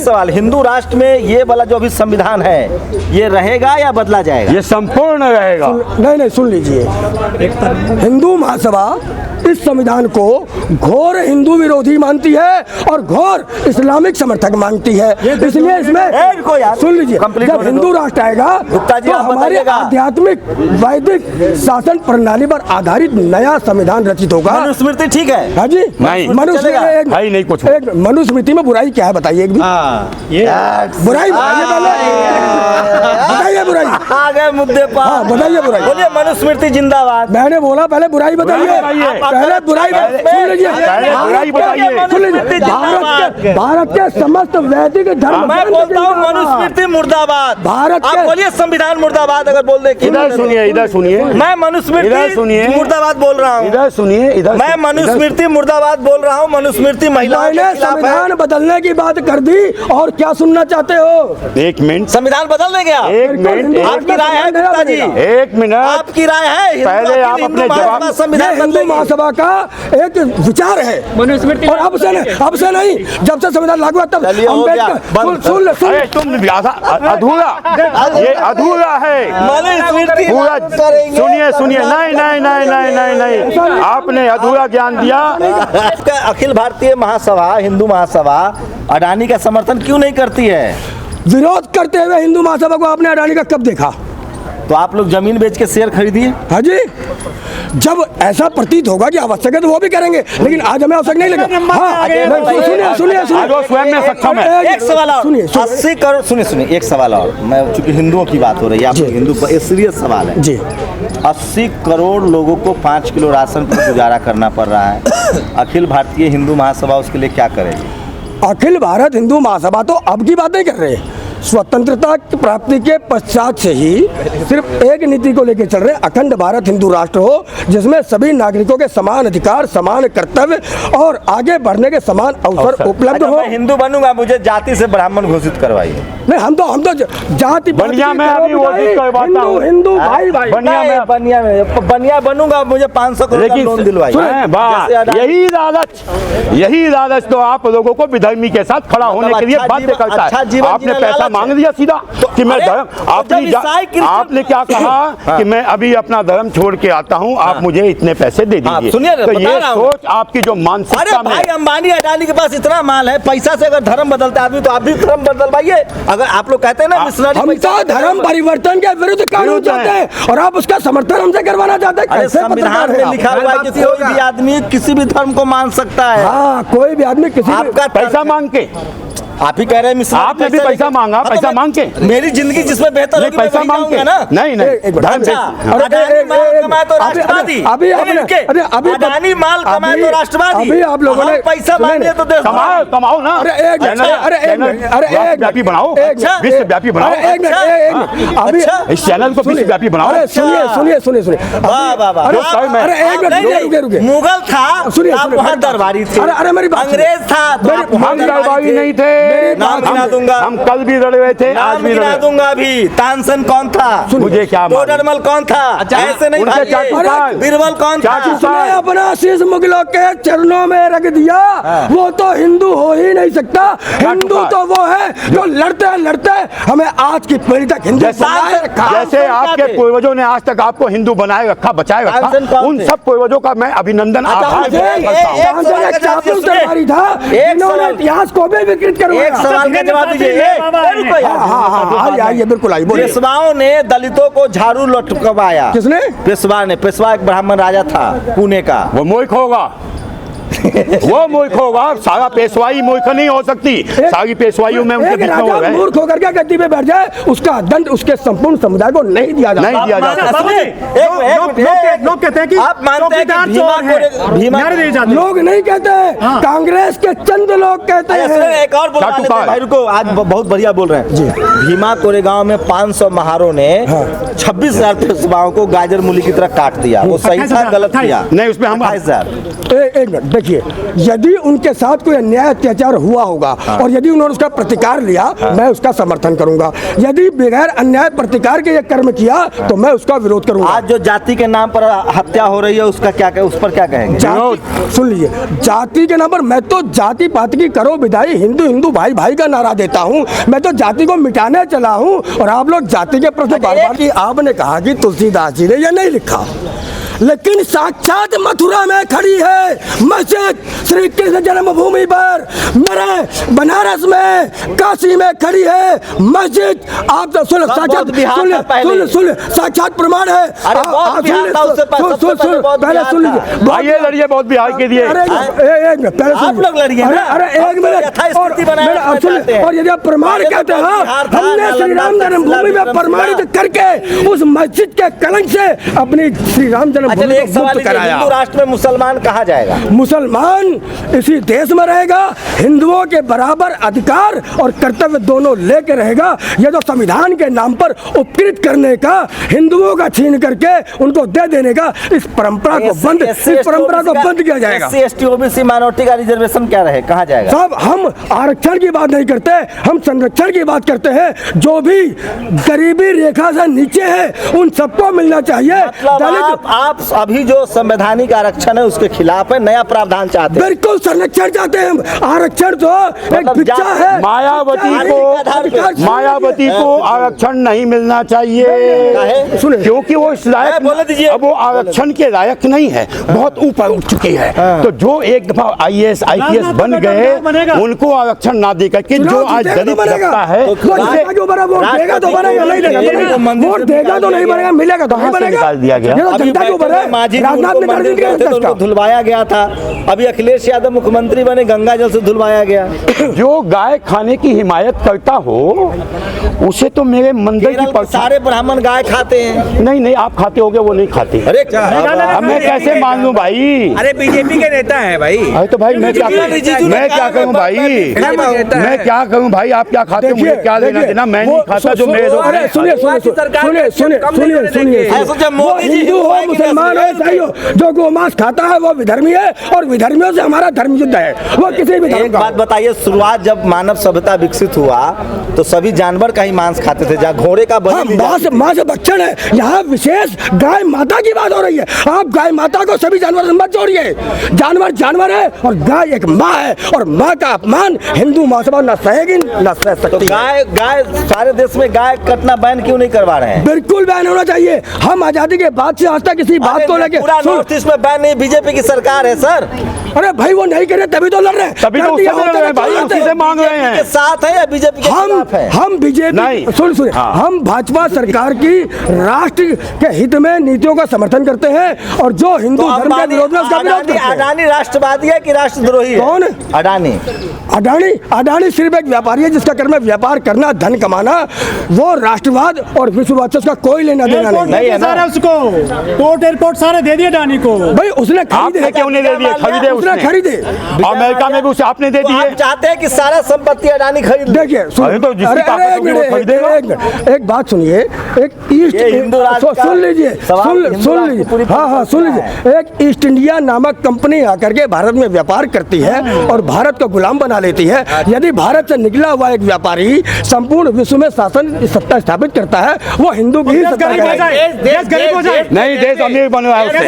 सवाल, हिंदू राष्ट्र में ये वाला जो अभी संविधान है ये रहेगा या बदला जाएगा? ये संपूर्ण रहेगा। नहीं, सुन लीजिए, हिंदू महासभा इस संविधान को घोर हिंदू विरोधी मानती है और घोर इस्लामिक समर्थक मानती है। इसलिए इसमें सुन लीजिए, जब हिंदू राष्ट्र आएगा तो हमारे आध्यात्मिक वैदिक शासन प्रणाली पर आधारित नया संविधान रचित होगा। मनुस्मृति ठीक है? हाँ जी, नहीं, मनुस्मृति में बुराई क्या है बताइए? एक भी बुराई बताइए, बुराई आ गए मुद्दे पर। हाँ, बताइए बुराई। बोलिए मनुस्मृति जिंदाबाद। मैंने बोला पहले बुराई बताइए, पहले बुराई सुन लीजिए, भारत के समस्त वैदिक धर्म। मैं बोलता हूँ मनुस्मृति मुर्दाबाद। भारत आप बोलिए संविधान मुर्दाबाद। अगर बोल दे इधर सुनिए, मैं मनुस्मृति मुर्दाबाद बोल रहा हूँ। इधर सुनिए, मैं मनुस्मृति मुर्दाबाद बोल रहा हूँ। मनुस्मृति महिलाओं के खिलाफ है। संविधान बदलने की बात कर दी और क्या सुनना चाहते हो? एक मिनट, संविधान बदल देंगे आप? एक मिनट, आपकी राय है गुप्ता जी? एक मिनट, आपकी राय है? पहले आप अपने जवाब। संविधान हिंदू महासभा का एक विचार है और अब से नहीं, जब से संविधान लागू हुआ तब अम्बेडकर सुन तुम अधूरा, ये अधूरा है पूरा। सुनिए, नहीं, आपने अधूरा ज्ञान दिया। अखिल भारतीय महासभा, हिंदू महासभा अडानी का समर्थन क्यों नहीं करती है? विरोध करते हुए हिंदू महासभा को आपने अडानी का कब देखा? तो आप लोग जमीन बेच के शेयर खरीदिए। हाँ जी, जब ऐसा प्रतीत होगा कि आवश्यक है तो वो भी करेंगे, लेकिन आज हमें आवश्यक नहीं लगा। हाँ, सुनिए, स्वयं में सक्षम है। एक सवाल और, 80 करोड़, सुनिए, एक सवाल और। मैं चूंकि हिंदुओं की बात हो रही है, आप हिंदू पर सीरियस सवाल है जी। 80 करोड़ लोगों को 5 किलो राशन पर गुजारा करना पड़ रहा है। अखिल भारतीय हिंदू महासभा उसके लिए क्या करेगी? अखिल भारत हिंदू महासभा तो अब की बात नहीं कर रहे हैं, स्वतंत्रता की प्राप्ति के पश्चात से ही सिर्फ एक नीति को लेकर चल रहे, अखंड भारत हिंदू राष्ट्र हो जिसमें सभी नागरिकों के समान अधिकार, समान कर्तव्य और आगे बढ़ने के समान अवसर उपलब्ध हो। मैं हिंदू बनूंगा, मुझे जाति से ब्राह्मण घोषित करवाइए। नहीं, हम तो जाति बनिया में अभी हिंदू भाई बनिया बनूंगा, मुझे 500 करोड़ का लोन दिलवाइए। यही लालच तो आप लोगों को विधर्मी के साथ खड़ा होने के लिए बाध्य करता है। आपने पैसा मांग दिया सीधा कि मैं धर्म, आपने क्या कहा कि मैं अभी अपना धर्म छोड़ के आता हूं, आप मुझे इतने पैसे दे दीजिए। तो ये सोच आपकी जो मानसिकता में। भाई अंबानी अडानी के पास इतना माल है, पैसा से अगर धर्म बदलता आदमी तो आप भी धर्म बदलवाइए। अगर आप लोग कहते हैं ना हम तो धर्म परिवर्तन के विरुद्ध कानून चाहते हैं और आप उसका समर्थन हमसे करवाना चाहते हैं। संविधान में लिखा हुआ है कि कोई भी आदमी किसी भी धर्म को मान सकता है। हाँ, कोई भी आदमी किसी आपका पैसा मांग के, आप ही कह रहे हैं आपने भी पैसा मांगा, पैसा मांग के। मेरी जिंदगी जिसमें बेहतर होगी पैसा मांग के ना? नहीं, कमाए तो राष्ट्रवादी, अडानी माल कमाए तो राष्ट्रवादी। अभी आप लोगों ने पैसा मांगे तो कमाओ ना। व्यापी बनाओ, विश्वव्यापी बनाओ। अभी इस चैनल को विश्वव्यापी बनाओ। सुनिए। मुगल था, आप वहाँ दरबारी थे। अरे मेरी बात, अंग्रेज था, हम दरबारी नहीं थे। नाम गिना दूंगा, हम कल भी लड़े हुए थे, आज भी गिना दूंगा। अभी तानसेन कौन था? मुझे क्या मालूम। टोडरमल कौन था? ऐसे नहीं, बीरबल कौन था? अपना शीश मुगलों के चरणों में रख दिया। वो तो हिंदू हो ही नहीं सकता। हिंदू तो वो है जो लड़ते हमें आज की पीढ़ी तक हिंदू बनाए रखा। जैसे आपके पूर्वजों ने आज तक आपको हिंदू बनाए रखा, बचाए रखा, उन सब पूर्वजों का मैं अभिनंदन आभार इतिहास को भी विकृत करवाया। एक सवाल का जवाब दीजिए। आइए, बिल्कुल आइए। पेशवाओं ने दलितों को झाड़ू लटकवाया। किसने? पेशवा ने। पेशवा एक ब्राह्मण राजा था पुणे का। वो मूर्ख होगा। सारा पेशवाई मूर्ख नहीं हो सकती। सारी पेशवाइयों में उनके मूर्ख होकर के गद्दी पे बैठ जाए, उसका दंड उसके संपूर्ण समुदाय को नहीं दिया जाता। लोग कहते हैं कि आप मानते हैं कि भीमा, लोग नहीं कहते, कांग्रेस के चंद लोग कहते हैं। एक और भाई रुको, आज बहुत बढ़िया बोल रहे हैं। भीमा कोरेगांव में 500 महारों ने 26,000 पेशवाओं को गाजर मूली की तरह काट दिया। वो सही था, गलत किया? नहीं, उसमें हम 28,000। एक मिनट देखिए, यदि उनके साथ कोई अन्याय अत्याचार हुआ होगा और यदि उन्होंने उसका प्रतिकार लिया, मैं उसका समर्थन करूंगा। यदि बगैर अन्याय प्रतिकार के ये कर्म किया तो मैं उसका विरोध करूंगा। आज जो जाति के नाम पर हत्या हो रही है उसका क्या, उस पर क्या कहेंगे? सुन लीजिए, जाति के नाम पर मैं तो जाति पात की करो विदाई, हिंदू हिंदू भाई भाई का नारा देता हूं। मैं तो जाति को मिटाने चला हूं और आप लोग जाति के प्रश्न बार बार की। आपने कहा कि तुलसीदास जी ने यह नहीं लिखा, लेकिन साक्षात मथुरा में खड़ी है मस्जिद श्री कृष्ण जन्मभूमि पर, मेरे बनारस में काशी में खड़ी है मस्जिद। आप तो सुन, साक्षात प्रमाण है। पहले सुन लीजिए, आइए लड़िए, बहुत बिहार के लिए आप लोग लड़िए। अरे एक मिनट, और यदि आप प्रमाण कहते हैं, हमने श्री राम जन्मभूमि में प्रमाणित करके उस मस्जिद के कलंक से अपनी श्री राम जन्मभूमि एक सवाल, हिंदू राष्ट्र में मुसलमान कहा जाएगा? मुसलमान इसी देश में रहेगा, हिंदुओं के बराबर अधिकार और कर्तव्य दोनों लेके रहेगा। ये तो संविधान के नाम पर उपकृत करने का, हिंदुओं का छीन करके उनको दे देने का, इस परंपरा को बंद किया जाएगा। SC ST OBC माइनॉरिटी का रिजर्वेशन क्या रहे, कहा जाएगा? साहब, हम आरक्षण की बात नहीं करते, हम संरक्षण की बात करते हैं। जो भी गरीबी रेखा से नीचे है उन सबको मिलना चाहिए। मतलब आप अभी जो संवैधानिक आरक्षण है उसके खिलाफ है, नया प्रावधान चाहते हैं? बिल्कुल संरक्षण चाहते हैं। आरक्षण तो एक भिक्षा है। मायावती को आरक्षण नहीं मिलना चाहिए, क्योंकि वो इस लायक, अब वो आरक्षण के लायक नहीं है, बहुत ऊपर उठ चुके हैं। तो जो एक दफा IAS IPS बन गए उनको आरक्षण ना दे करके जो आज दलित लगता है, वोट देगा तो बनेगा, नहीं देगा वोट देगा तो नहीं बनेगा, मिलेगा तो नहीं बनेगा, निकाल दिया गया। जनता के ऊपर है। धुलवाया गया था, अभी अखिलेश यादव मुख्यमंत्री बने, गंगा जल से धुलवाया गया। जो गाय खाने की हिमायत करता हो उसे तो मेरे मंदिर की सारे ब्राह्मण गाय खाते हैं। नहीं, आप खाते होगे, वो नहीं खाते। अरे मैं कैसे मान लूं भाई? अरे बीजेपी के नेता है भाई। अरे तो भाई मैं क्या करूं भाई? मैं क्या करूं भाई? आप क्या खाते हो, मुझे क्या लेना देना? मैं नहीं खाता जो मेरे लोग। सुनिए, हिंदू हो मुसलमान हो ईसाई हो, जो गोमांस खाता है वो विधर्मी है और विधर्मियों से हमारा धर्म युद्ध है। वो किसी भी एक बात बताइए, शुरुआत जब मानव सभ्यता विकसित हुआ तो सभी जानवर का ही मांस खाते थे, जहाँ घोड़े का मांस भक्षण है। यहाँ विशेष गाय माता की बात हो रही है। आप गाय माता को सभी जानवर से मत जोड़िए। जानवर जानवर है और गाय एक माँ है, और माँ का अपमान हिंदू महासभा न सहेगी न सह सकती। गाय सारे देश में गाय कटना बैन क्यों नहीं करवा रहे हैं? बिल्कुल बैन होना चाहिए। हम आजादी के बाद से आज तक किसी बात को लेकर नॉर्थ ईस्ट में बैन नहीं, बीजेपी की सरकार है सर। अरे भाई वो नहीं करे तभी तो लड़ रहे हैं, तभी तो उससे लड़ रहे हैं भाई, उसी से मांग रहे हैं। के साथ है या बीजेपी के खिलाफ है? हम बीजेपी सुन हम भाजपा सरकार की राष्ट्र के हित में नीतियों का समर्थन करते हैं, और जो हिंदू धर्म के विरोध में उसका विरोध करते हैं। अडानी राष्ट्रवादी है कि राष्ट्रद्रोही है? कौन? अडानी सिर्फ एक व्यापारी है जिसका कर्म है व्यापार करना, धन कमाना। वो राष्ट्रवाद और विश्ववाद से उसका कोई लेना देना नहीं है ना। उसको पोर्ट एयरपोर्ट सारे दे दिए अडानी को। भाई उसने क्यों नहीं दे दिए? खरीदे अमेरिका में भी उसे आपने दे दिए। आप चाहते हैं कि सारा संपत्ति अडानी खरीद? देखिए एक बात सुनिए, एक सुन लीजिए, एक ईस्ट इंडिया नामक कंपनी आकर के भारत में व्यापार करती है और भारत को गुलाम बना लेती है। यदि भारत से निकला हुआ एक व्यापारी संपूर्ण विश्व में शासन सत्ता स्थापित करता है, वो हिंदू की सत्ता नहीं, देश अमीर बन रहा है उससे।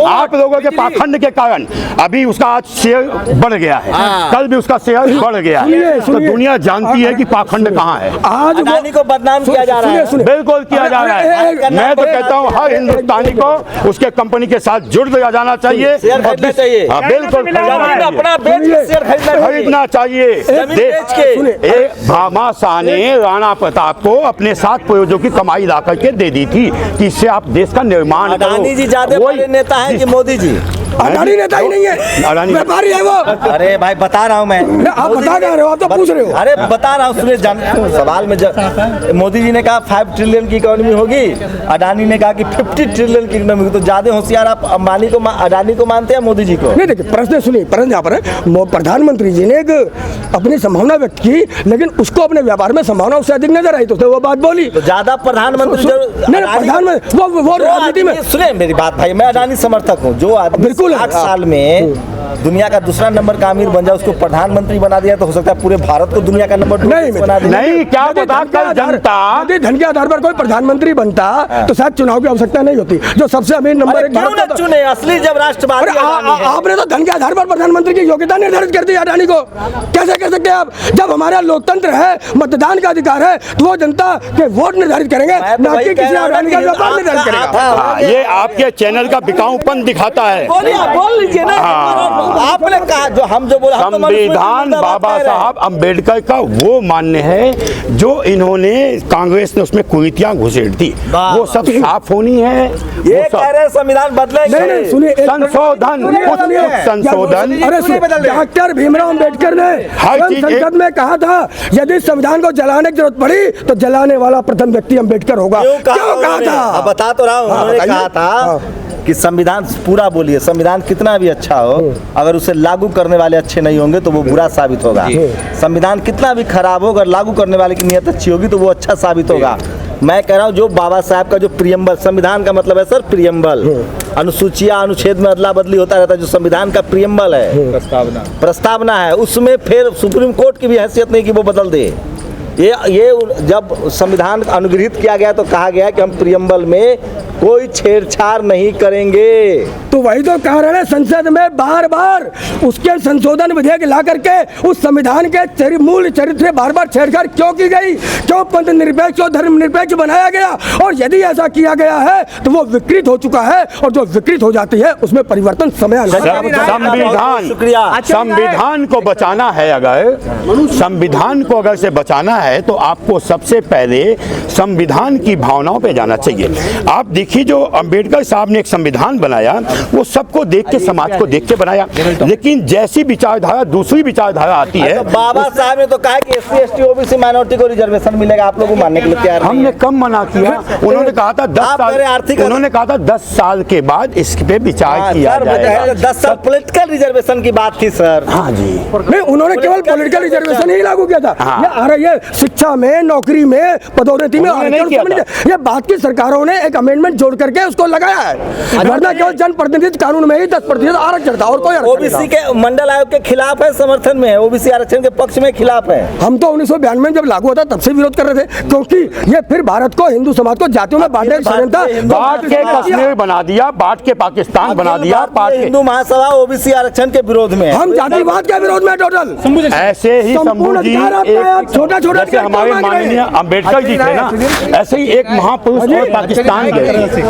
आप लोगों के पाखंड के कारण अभी उसका आज शेयर बढ़ गया है, कल भी उसका शेयर बढ़ गया है। तो दुनिया जानती है कि पाखंड कहाँ है। आज अडानी को बदनाम किया जा रहा है। बिल्कुल किया जा रहा है। मैं तो कहता हूँ हर हिंदुस्तानी को उसके कंपनी के साथ जुड़ जाना चाहिए। बिल्कुल खरीदना चाहिए। भामाशाह ने राणा प्रताप को अपने 7 प्रयोजकों की कमाई ला करके दे दी थी कि इससे आप देश का निर्माण करो। अडानी जी ज्यादा बड़े नेता है कि मोदी जी? अडानी नेता ही नहीं है, अडानी व्यापारी है वो। अरे भाई बता रहा हूँ मैं। आप बता रहे हो, आप तो पूछ रहे हो। अरे बता रहा हूँ, सुनिए सवाल में जब मोदी जी ने कहा 5 ट्रिलियन की इकोनॉमी होगी, अडानी ने कहा कि 50 ट्रिलियन की इकोनॉमी होगी, तो ज्यादा होशियार आप अंबानी को अडानी को मानते हैं मोदी जी को? नहीं, देखिए प्रश्न सुनिए, प्रश्न यहाँ पर है। प्रधानमंत्री जी ने एक अपनी संभावना व्यक्त की, लेकिन उसको अपने व्यापार में संभावना उससे अधिक नजर आई, तो वो बात बोली। तो ज्यादा प्रधानमंत्री प्रधानमंत्री वो राजनीति में। सुनिए मेरी बात भाई, मैं अडानी समर्थक हूँ। जो आदमी 8 साल में दुनिया का दूसरा नंबर का अमीर बन जाए, उसको प्रधानमंत्री बना दिया तो हो सकता है पूरे भारत को दुनिया का नंबर 2 बना दिया। नहीं, क्या पता कल जनता यदि धन के आधार पर कोई प्रधानमंत्री बनता तो शायद चुनाव की आवश्यकता नहीं होती। जो सबसे अमीर नंबर 1 क्यों न चुने? असली जब राष्ट्रवादी आपने तो धन के आधार पर प्रधानमंत्री की योग्यता निर्धारित कर दी अडानी को। कैसे कर सकते हैं आप? जब हमारा लोकतंत्र है, मतदान का अधिकार है, तो वो जनता के वोट निर्धारित करेंगे, ना कि किसी अडानी का व्यापार निर्धारित करेगा। ये आपके चैनल का बिकाऊपन दिखाता है। बोल लीजिए ना। आपने कहा जो हम जो बोला, संविधान बाबा साहब अम्बेडकर का वो मान्य है जो इन्होंने कांग्रेस ने उसमें कुरीतियां घुसेड़ दी, वो सब साफ होनी है। ये कह रहे संविधान बदलेगा। नहीं, सुनिए, संशोधन, संशोधन। अरे डॉक्टर भीमराव अम्बेडकर ने संसद में कहा था यदि संविधान को जलाने की जरूरत पड़ी तो जलाने वाला प्रथम व्यक्ति अम्बेडकर होगा। क्यों कहा था? बता तो रहा हूँ। उन्होंने कहा था कि संविधान पूरा बोलिए, संविधान कितना भी अच्छा हो, अगर उसे लागू करने वाले अच्छे नहीं होंगे तो वो बुरा साबित होगा। संविधान कितना भी खराब हो, अगर लागू करने वाले की नियत अच्छी होगी तो वो अच्छा साबित होगा। मैं कह रहा हूँ जो बाबा साहब का जो प्रियम्बल, संविधान का मतलब है सर प्रियम्बल, अनुसूचियां अनुच्छेद में अदला बदली होता रहता है, जो संविधान का प्रियम्बल है, प्रस्तावना है, उसमें फिर सुप्रीम कोर्ट की भी हैसियत नहीं कि वो बदल दे। ये जब संविधान अनुग्रहित किया गया तो कहा गया कि हम प्रियम्बल में कोई छेड़छाड़ नहीं करेंगे। तो वही तो कारण है संसद में बार बार उसके संशोधन विधेयक ला करके उस संविधान के मूल चरित्र से बार बार छेड़छाड़ क्यों की गई? क्यों पंथ निरपेक्ष और धर्म निरपेक्ष बनाया गया? और यदि ऐसा किया गया है तो वो विकृत हो चुका है, और जो विकृत हो जाती है उसमें परिवर्तन समय संविधान को बचाना है, अगर संविधान को अगर से बचाना है तो आपको सबसे पहले संविधान की भावनाओं पे जाना चाहिए। आप देखिए जो अंबेडकर साहब ने एक संविधान बनाया वो सबको देख के, समाज को देख के बनाया, लेकिन जैसी विचारधारा दूसरी विचारधारा आती है। तो बाबा साहब ने तो कहा कि SC ST OBC माइनॉरिटी को रिजर्वेशन मिलेगा, आप लोगों को मानने के लिए तैयार नहीं है। हमने कम मना किया, उन्होंने कहा था 10 साल, उन्होंने कहा था 10 साल के बाद इस पे विचार किया जाएगा। 10 साल पॉलिटिकल रिजर्वेशन की बात थी सर। हाँ जी, नहीं, उन्होंने केवल पॉलिटिकल रिजर्वेशन ही लागू किया था। आ रही है शिक्षा में, नौकरी में, पदोन्नति में, ये बात की सरकारों ने एक अमेंडमेंट जोड़ करके उसको लगाया है, वरना केवल जनप्रतिनिधि कानून में ही 10% आरक्षण था और कोई ओबीसी के मंडल आयोग के खिलाफ है, समर्थन में है, ओबीसी आरक्षण के पक्ष में खिलाफ है। हम तो 1992 में जब लागू होता तब से विरोध कर रहे थे, क्योंकि ये फिर भारत को, हिंदू समाज को जातियों में बांटने का षड्यंत्र था। बांट के कश्मीर बना दिया, बांट के पाकिस्तान बना दिया। हिंदू महासभा ओबीसी आरक्षण के विरोध में, हम जातिवाद के विरोध में टोटल। ऐसे ही शंभू जी छोटा छोटा हमारे माननीय अम्बेडकर जी थे ना, ऐसे ही एक महापुरुष और पाकिस्तान गए,